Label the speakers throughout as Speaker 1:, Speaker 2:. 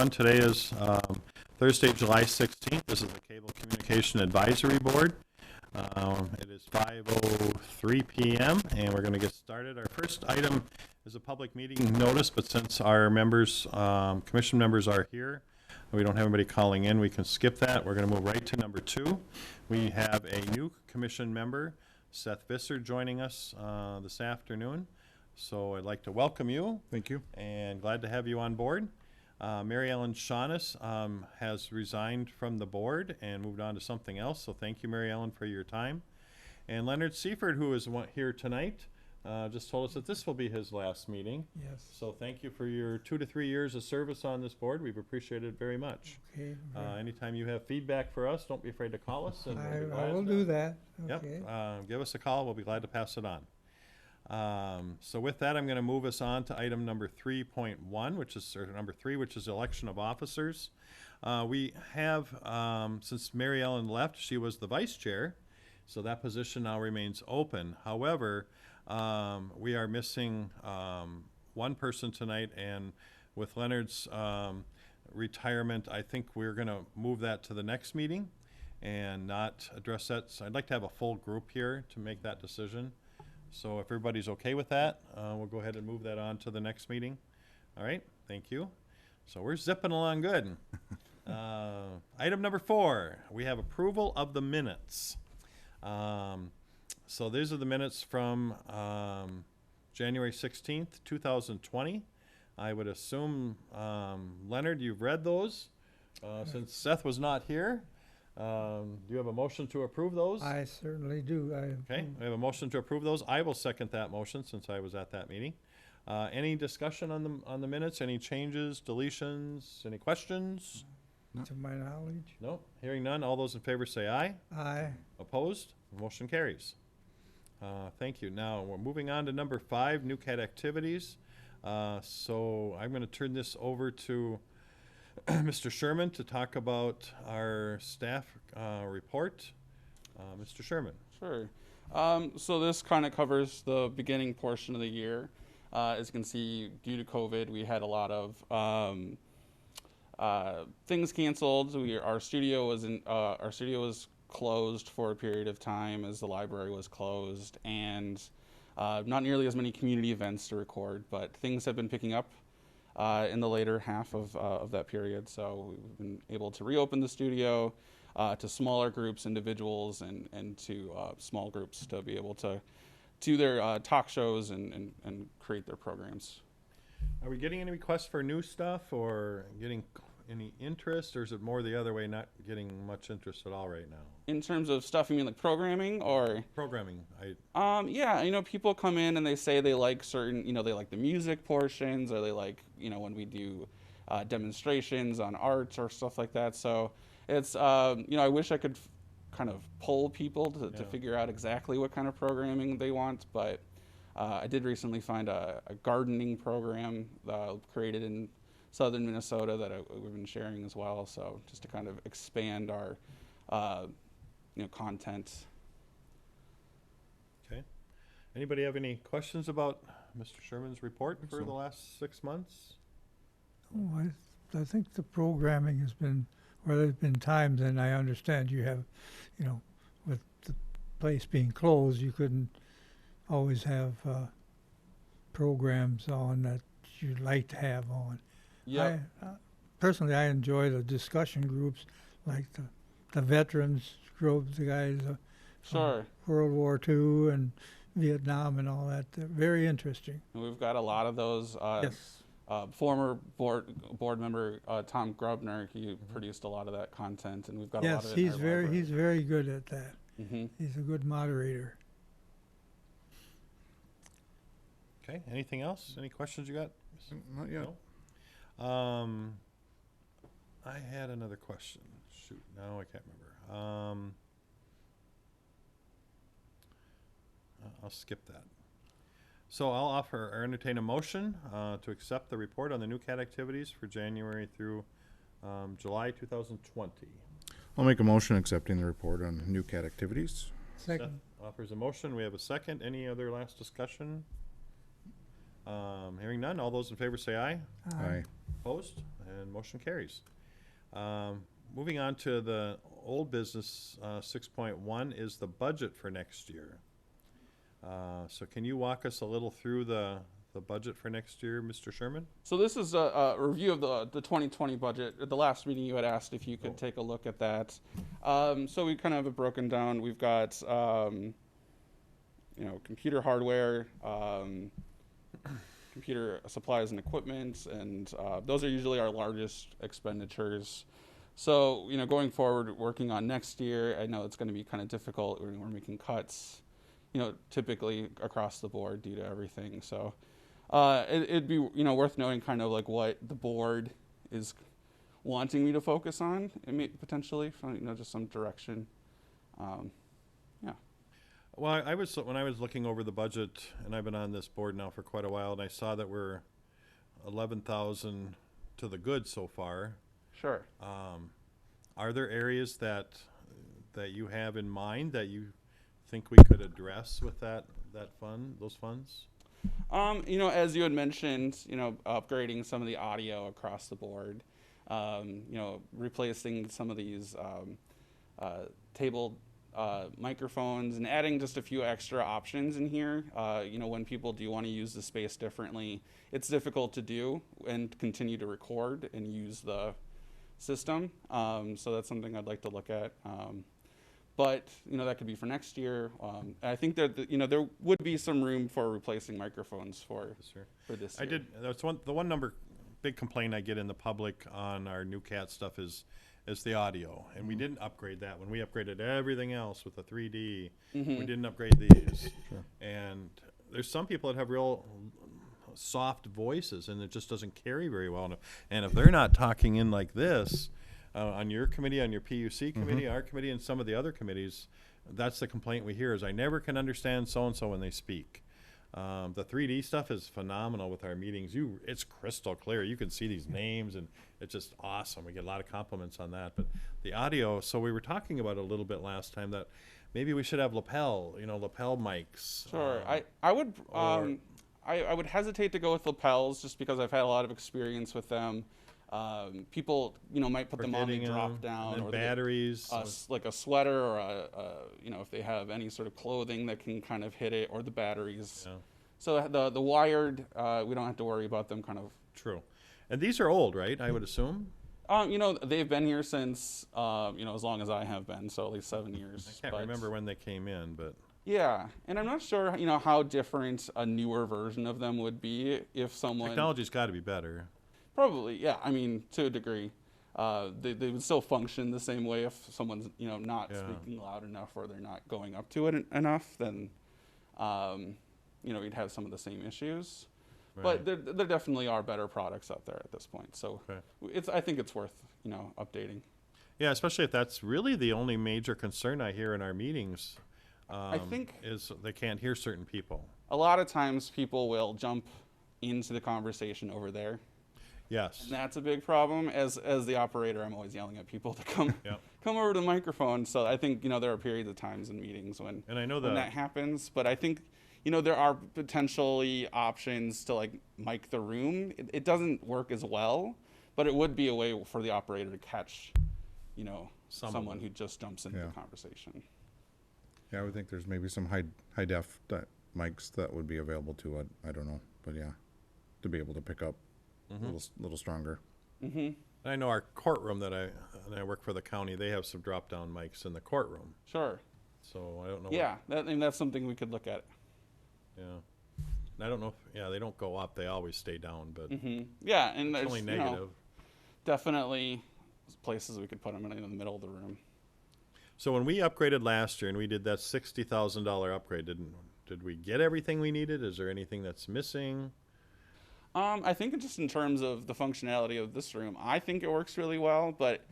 Speaker 1: everyone. Today is Thursday, July 16th. This is the Cable Communication Advisory Board. It is 5:03 p.m. and we're going to get started. Our first item is a public meeting notice, but since our members, commission members are here, we don't have anybody calling in, we can skip that. We're going to move right to number 2. We have a new commission member, Seth Visser, joining us this afternoon. So I'd like to welcome you.
Speaker 2: Thank you.
Speaker 1: And glad to have you on board. Mary Ellen Shaughness has resigned from the board and moved on to something else. So thank you, Mary Ellen, for your time. And Leonard Seifert, who is here tonight, just told us that this will be his last meeting.
Speaker 3: Yes.
Speaker 1: So thank you for your 2 to 3 years of service on this board. We've appreciated it very much.
Speaker 3: Okay.
Speaker 1: Anytime you have feedback for us, don't be afraid to call us. And we'll be
Speaker 3: I
Speaker 1: glad
Speaker 3: will
Speaker 1: to-
Speaker 3: do that.
Speaker 1: Yep,
Speaker 3: Okay.
Speaker 1: give us a call, we'll be glad to pass it on. So with that, I'm gonna move us on to item number 3.1, which is, or number 3, which is election of officers. We have, since Mary Ellen left, she was the vice chair, so that position now remains open. However, we are missing one person tonight, and with Leonard's retirement, I think we're gonna move that to the next meeting and not address that. So I'd like to have a full group here to make that decision. So if everybody's okay with that, we'll go ahead and move that on to the next meeting. All right, thank you. So we're zipping along good. Item number 4, we have approval of the minutes. So these are the minutes from January 16th, 2020. I would assume, Leonard, you've read those, since Seth was not here. Do you have a motion to approve those?
Speaker 3: I certainly do.
Speaker 1: Okay, we have a motion to approve those. I will second that motion since I was at that meeting. Any discussion on the minutes? Any changes, deletions, any questions?
Speaker 3: To my knowledge.
Speaker 1: No, hearing none. All those in favor say aye.
Speaker 3: Aye.
Speaker 1: Opposed? Motion carries. Thank you. Now, we're moving on to number 5, new cat activities. So I'm going to turn this over to Mr. Sherman to talk about our staff report. Mr. Sherman.
Speaker 4: Sure. So this kind of covers the beginning portion of the year. As you can see, due to COVID, we had a lot of things canceled. Our studio was closed for a period of time as the library was closed, and not nearly as many community events to record. But things have been picking up in the later half of that period. So we've been able to reopen the studio to smaller groups, individuals, and to small groups to be able to do their talk shows and create their programs.
Speaker 1: Are we getting any requests for new stuff or getting any interest, or is it more the other way, not getting much interest at all right now?
Speaker 4: In terms of stuff, you mean like programming or?
Speaker 1: Programming.
Speaker 4: Yeah, people come in and they say they like certain, they like the music portions, or they like, when we do demonstrations on art or stuff like that. So it's, I wish I could kind of pull people to figure out exactly what kind of programming they want, but I did recently find a gardening program created in southern Minnesota that we've been sharing as well. So just to kind of expand our, content.
Speaker 1: Okay. Anybody have any questions about Mr. Sherman's report for the last 6 months?
Speaker 3: Oh, I think the programming has been, where there's been times, and I understand you have, with the place being closed, you couldn't always have programs on that you'd like to have on.
Speaker 4: Yeah.
Speaker 3: Personally, I enjoy the discussion groups, like the veterans group, the guys
Speaker 4: Sure.
Speaker 3: from World War II and Vietnam and all that. They're very interesting.
Speaker 4: And we've got a lot of those.
Speaker 3: Yes.
Speaker 4: Former board member Tom Grubner, he produced a lot of that content, and we've got a lot
Speaker 3: Yes,
Speaker 4: of it in our library.
Speaker 3: he's very good at that.
Speaker 4: Mm-hmm.
Speaker 3: He's a good moderator.
Speaker 1: Okay, anything else? Any questions you got?
Speaker 2: Not yet.
Speaker 1: No? I had another question. Shoot, now I can't remember. I'll skip that. So I'll offer or entertain a motion to accept the report on the new cat activities for January through July 2020.
Speaker 2: I'll make a motion accepting the report on new cat activities.
Speaker 3: Second.
Speaker 1: Seth offers a motion. We have a second. Any other last discussion? Hearing none, all those in favor say aye.
Speaker 2: Aye.
Speaker 1: Opposed? And motion carries. Moving on to the old business, 6.1 is the budget for next year. So can you walk us a little through the budget for next year, Mr. Sherman?
Speaker 4: So this is a review of the 2020 budget. At the last meeting, you had asked if you could take a look at that. So we kind of have it broken down. We've got, computer hardware, computer supplies and equipment, and those are usually our largest expenditures. So, going forward, working on next year, I know it's going to be kind of difficult. We're making cuts, typically across the board due to everything. So it'd be, worth knowing kind of like what the board is wanting me to focus on, and potentially, just some direction. Yeah.
Speaker 1: Well, when I was looking over the budget, and I've been on this board now for quite a while, and I saw that we're 11,000 to the good so far.
Speaker 4: Sure.
Speaker 1: Are there areas that you have in mind that you think we could address with those funds?
Speaker 4: As you had mentioned, upgrading some of the audio across the board, replacing some of these table microphones and adding just a few extra options in here. When people do want to use the space differently, it's difficult to do and continue to record and use the system. So that's something I'd like to look at. But that could be for next year. I think that there would be some room for replacing microphones for this year.
Speaker 1: That's the one big complaint I get in the public on our new CAT stuff is the audio, and we didn't upgrade that when we upgraded everything else with the 3D. We didn't upgrade these. And there's some people that have real soft voices, and it just doesn't carry very well. And if they're not talking in like this, on your committee, on your PUC committee, our committee, and some of the other committees, that's the complaint we hear is I never can understand so-and-so when they speak. The 3D stuff is phenomenal with our meetings. It's crystal clear. You can see these names, and it's just awesome. We get a lot of compliments on that. But the audio, so we were talking about a little bit last time that maybe we should have lapel mics.
Speaker 4: Sure. I would hesitate to go with lapels just because I've had a lot of experience with them. People, might put them on the drop down, or
Speaker 1: batteries,
Speaker 4: like a sweater, or if they have any sort of clothing that can kind of hit it, or the batteries. Yeah. So the wired, we don't have to worry about them kind of.
Speaker 1: True. And these are old, right? I would assume.
Speaker 4: They've been here since as long as I have been, so at least 7 years.
Speaker 1: I can't remember when they came in, but.
Speaker 4: Yeah, and I'm not sure, how different a newer version of them would be if someone.
Speaker 1: Technology's got to be better.
Speaker 4: Probably, yeah. I mean, to a degree, they would still function the same way if someone's not speaking loud enough or they're not going up to it enough. Then, we'd have some of the same issues. Right. But there definitely are better products out there at this point. So I think it's worth updating.
Speaker 1: Yeah, especially if that's really the only major concern I hear in our meetings.
Speaker 4: I think
Speaker 1: is they can't hear certain people.
Speaker 4: A lot of times people will jump into the conversation over there.
Speaker 1: Yes.
Speaker 4: And that's a big problem. As the operator, I'm always yelling at people to come over to the microphone. So I think, there are periods of times in meetings when that happens. But I think, there are potentially options to like mic the room. It doesn't work as well, but it would be a way for the operator to catch, someone who just jumps into the conversation.
Speaker 2: Yeah, I would think there's maybe some high def mics that would be available to it. I don't know, but yeah, to be able to pick up. A little stronger.
Speaker 1: I know our courtroom that I work for the county, they have some drop down mics in the courtroom.
Speaker 4: Sure.
Speaker 1: So I don't know.
Speaker 4: Yeah, that's something we could look at.
Speaker 1: Yeah. I don't know if, they don't go up, they always stay down, but
Speaker 4: yeah, and there's
Speaker 1: only negative.
Speaker 4: Definitely places we could put them in the middle of the room.
Speaker 1: So when we upgraded last year and we did that $60,000 upgrade, did we get everything we needed? Is there anything that's missing?
Speaker 4: I think just in terms of the functionality of this room, I think it works really well, but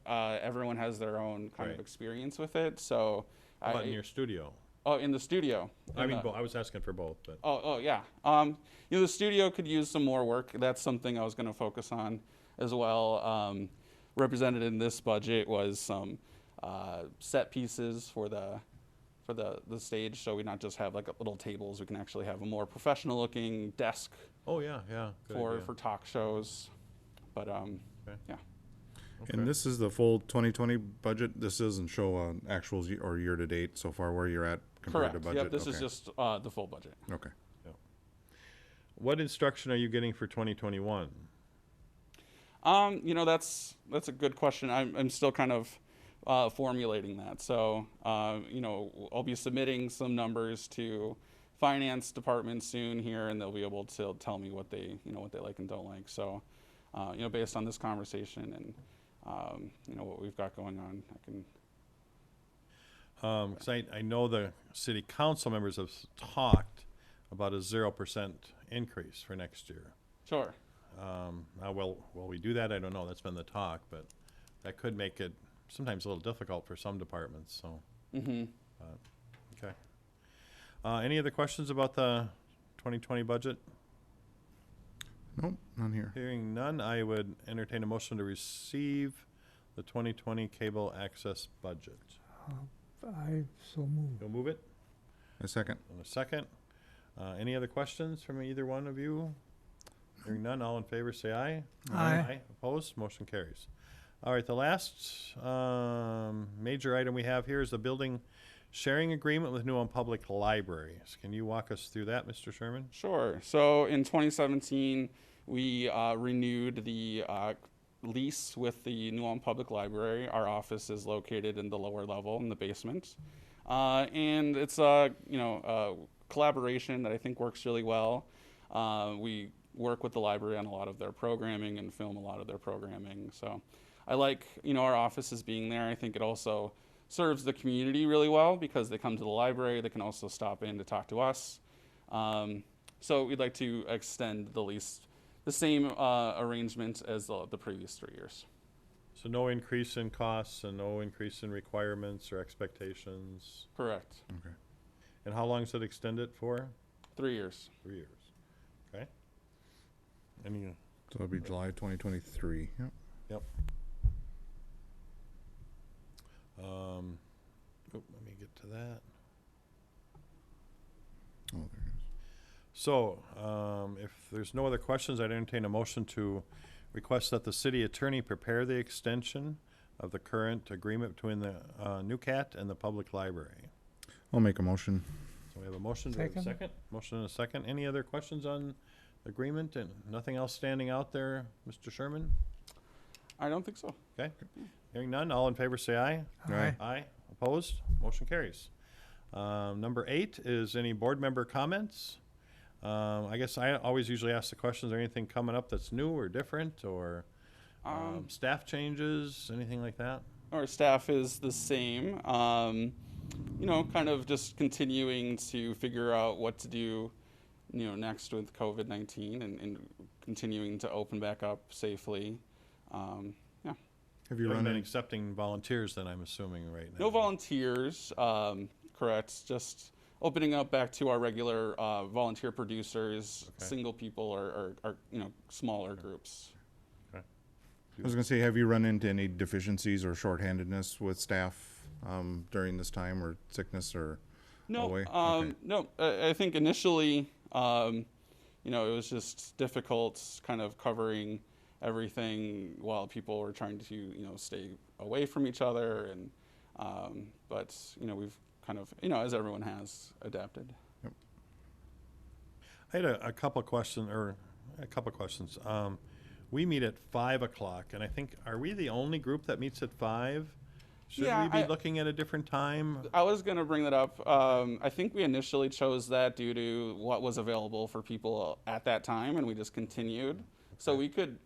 Speaker 4: everyone has their own kind of experience with it. So
Speaker 1: how about in your studio?
Speaker 4: Oh, in the studio.
Speaker 1: I mean, I was asking for both, but.
Speaker 4: Oh yeah. The studio could use some more work. That's something I was going to focus on as well. Represented in this budget was some set pieces for the for the stage, so we not just have like little tables. We can actually have a more professional looking desk
Speaker 1: Oh, yeah, yeah. Good
Speaker 4: for
Speaker 1: idea.
Speaker 4: for talk shows. But yeah.
Speaker 1: Okay.
Speaker 2: And this is the full 2020 budget? This doesn't show actuals or year-to-date so far where you're at compared to
Speaker 4: Correct.
Speaker 2: budget?
Speaker 4: Yep. This is
Speaker 2: Okay.
Speaker 4: just the full budget.
Speaker 2: Okay.
Speaker 1: What instruction are you getting for 2021?
Speaker 4: You know, that's a good question. I'm still kind of formulating that. So, you know, I'll be submitting some numbers to finance department soon here, and they'll be able to tell me what they like and don't like. So, you know, based on this conversation and you know what we've got going on, I can.
Speaker 1: 'Cause I know the city council members have talked about a 0% increase for next year.
Speaker 4: Sure.
Speaker 1: Now, will we do that? I don't know. That's been the talk, but that could make it sometimes a little difficult for some departments, so,
Speaker 4: Mm-hmm.
Speaker 1: okay. Any other questions about the 2020 budget?
Speaker 2: Nope, none here.
Speaker 1: Hearing none, I would entertain a motion to receive the 2020 cable access budget.
Speaker 3: I so moved.
Speaker 1: You'll move it
Speaker 2: A second.
Speaker 1: in a second. Any other questions from either one of you? Hearing none, all in favor, say aye.
Speaker 3: Aye.
Speaker 1: Opposed, motion carries. All right, the last major item we have here is the building sharing agreement with New Ulm Public Libraries. Can you walk us through that, Mr. Sherman?
Speaker 4: Sure. So in 2017, we renewed the lease with the New Ulm Public Library. Our office is located in the lower level in the basement, and it's a collaboration that I think works really well. We work with the library on a lot of their programming and film a lot of their programming. So I like our offices being there. I think it also serves the community really well because they come to the library. They can also stop in to talk to us. So we'd like to extend the lease, the same arrangement as the previous 3 years.
Speaker 1: So no increase in costs and no increase in requirements or expectations?
Speaker 4: Correct.
Speaker 2: Okay.
Speaker 1: And how long is it extended for?
Speaker 4: 3 years.
Speaker 1: 3 years. Okay. Any,
Speaker 2: So it'll be July 2023. Yep.
Speaker 1: let me get to that.
Speaker 2: Oh, there it is.
Speaker 1: So, if there's no other questions, I'd entertain a motion to request that the city attorney prepare the extension of the current agreement between the NewCat and the public library.
Speaker 2: I'll make a motion.
Speaker 1: So we have a motion, do we have a
Speaker 3: Second.
Speaker 1: second? Motion and a second. Any other questions on the agreement and nothing else standing out there, Mr. Sherman?
Speaker 4: I don't think so.
Speaker 1: Okay. Hearing none, all in favor say aye.
Speaker 2: Aye.
Speaker 1: Aye. Opposed? Motion carries. Number 8 is any board member comments? I guess I always usually ask the question, is there anything coming up that's new or different or staff changes, anything like that?
Speaker 4: Our staff is the same. Kind of just continuing to figure out what to do, next with COVID-19 and continuing to open back up safely.
Speaker 2: Have
Speaker 1: You
Speaker 2: you
Speaker 1: haven't
Speaker 2: run
Speaker 1: been
Speaker 2: in?
Speaker 1: accepting volunteers then, I'm assuming, right now?
Speaker 4: No volunteers, correct. Just opening up back to our regular volunteer producers,
Speaker 1: Okay.
Speaker 4: single people or smaller groups.
Speaker 2: I was gonna say, have you run into any deficiencies or shorthandedness with staff during this time, or sickness, or?
Speaker 4: No,
Speaker 2: Away? Okay.
Speaker 4: no. I think initially, it was just difficult, kind of covering everything while people were trying to, stay away from each other, and but we've kind of, as everyone has, adapted.
Speaker 1: I had a couple questions. We meet at 5 o'clock, and I think, are we the only group that meets at 5? Should
Speaker 4: Yeah,
Speaker 1: we be
Speaker 4: I-
Speaker 1: looking at a different time?
Speaker 4: I was going to bring that up. I think we initially chose that due to what was available for people at that time, and we just continued. So we could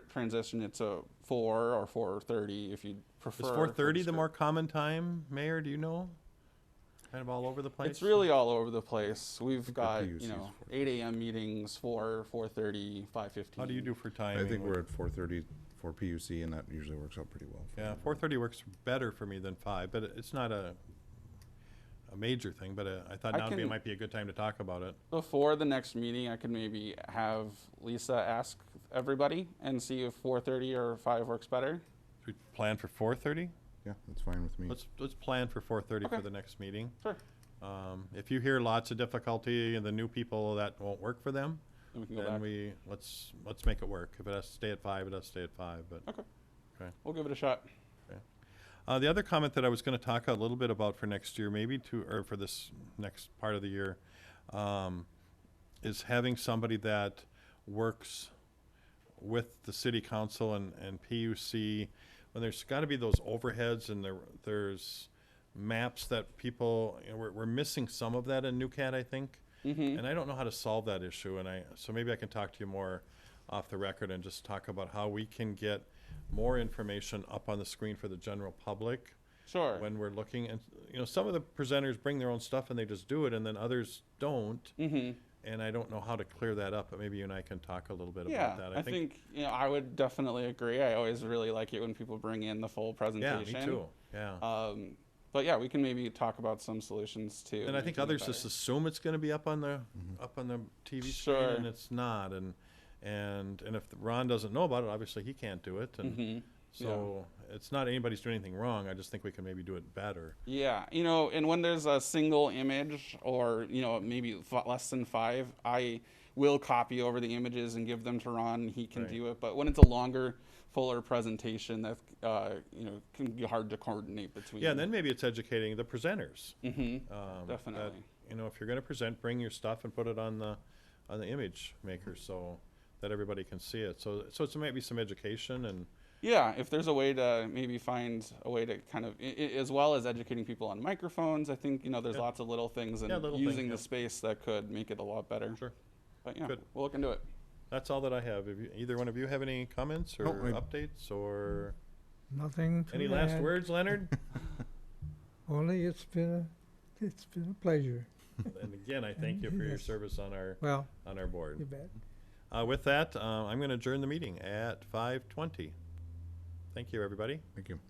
Speaker 4: transition it to 4 or 4:30 if you'd prefer.
Speaker 1: Is
Speaker 4: for
Speaker 1: 4:30 the
Speaker 4: script.
Speaker 1: more common time, Mayor? Do you know? Kind of all over the place?
Speaker 4: It's really all over the place. We've
Speaker 2: the
Speaker 4: got,
Speaker 2: PUC is 4:30.
Speaker 4: 8 a.m. meetings, 4:30, 5:15.
Speaker 1: How do you do for timing?
Speaker 2: I think we're at 4:30 for PUC, and that usually works out pretty well.
Speaker 1: Yeah, 4:30 works better for me than 5, but it's not a major thing, but I thought
Speaker 4: I
Speaker 1: now
Speaker 4: can-
Speaker 1: might be a good time to talk about it.
Speaker 4: Before the next meeting, I could maybe have Lisa ask everybody and see if 4:30 or 5 works better.
Speaker 1: Should we plan for 4:30?
Speaker 2: Yeah, that's fine with me.
Speaker 1: Let's plan for 4:30 for
Speaker 4: Okay.
Speaker 1: the next meeting.
Speaker 4: Sure.
Speaker 1: If you hear lots of difficulty and the new people that won't work for them,
Speaker 4: Then we can go
Speaker 1: then
Speaker 4: back.
Speaker 1: let's make it work. If it has to stay at 5, it has to stay at 5, but.
Speaker 4: We'll give it a shot.
Speaker 1: The other comment that I was gonna talk a little bit about for next year, or for this next part of the year, is having somebody that works with the city council and PUC, when there's gotta be those overheads and there's maps that people, we're missing some of that in NewCat, I think.
Speaker 4: Mm-hmm.
Speaker 1: And I don't know how to solve that issue, so maybe I can talk to you more off the record and just talk about how we can get more information up on the screen for the general public
Speaker 4: Sure.
Speaker 1: when we're looking. And, some of the presenters bring their own stuff and they just do it, and then others don't.
Speaker 4: Mm-hmm.
Speaker 1: And I don't know how to clear that up, but maybe you and I can talk a little bit
Speaker 4: Yeah,
Speaker 1: about that.
Speaker 4: I think I would definitely agree. I always really like it when people bring in the full
Speaker 1: Yeah,
Speaker 4: presentation.
Speaker 1: me too, yeah.
Speaker 4: But yeah, we can maybe talk about some solutions too.
Speaker 1: And I think
Speaker 4: making it
Speaker 1: others
Speaker 4: better.
Speaker 1: just assume it's gonna be up on the TV screen,
Speaker 4: Sure.
Speaker 1: and it's not. And if Ron doesn't know about it, obviously he can't do it. And
Speaker 4: Mhm.
Speaker 1: so it's not anybody's doing anything wrong. I just think we can maybe do it better.
Speaker 4: Yeah, and when there's a single image or, maybe less than 5, I will copy over the images and give them to Ron and he can
Speaker 1: Right.
Speaker 4: do it. But when it's a longer, fuller presentation, that, can be hard to coordinate between.
Speaker 1: Yeah, and then maybe it's educating the presenters.
Speaker 4: Mm-hmm.
Speaker 1: That,
Speaker 4: Definitely.
Speaker 1: if you're gonna present, bring your stuff and put it on the image maker so that everybody can see it. So it's maybe some education and,
Speaker 4: Yeah, if there's a way to maybe find a way to kind of, as well as educating people on microphones, I think, there's
Speaker 1: Yeah.
Speaker 4: lots of little things and
Speaker 1: Yeah, little
Speaker 4: using
Speaker 1: things,
Speaker 4: the
Speaker 1: yeah.
Speaker 4: space that could make it a lot better.
Speaker 1: Sure.
Speaker 4: But yeah,
Speaker 1: Good.
Speaker 4: we'll look into it.
Speaker 1: That's all that I have. Either one of you have any comments or
Speaker 2: No, I-
Speaker 1: updates or
Speaker 3: Nothing to
Speaker 1: any last
Speaker 3: add.
Speaker 1: words, Leonard?
Speaker 3: Only it's been a pleasure.
Speaker 1: And again, I thank you for your
Speaker 3: Yes.
Speaker 1: service on our
Speaker 3: Well, you
Speaker 1: board.
Speaker 3: bet.
Speaker 1: With that, I'm gonna adjourn the meeting at 5:20. Thank you, everybody.
Speaker 2: Thank you.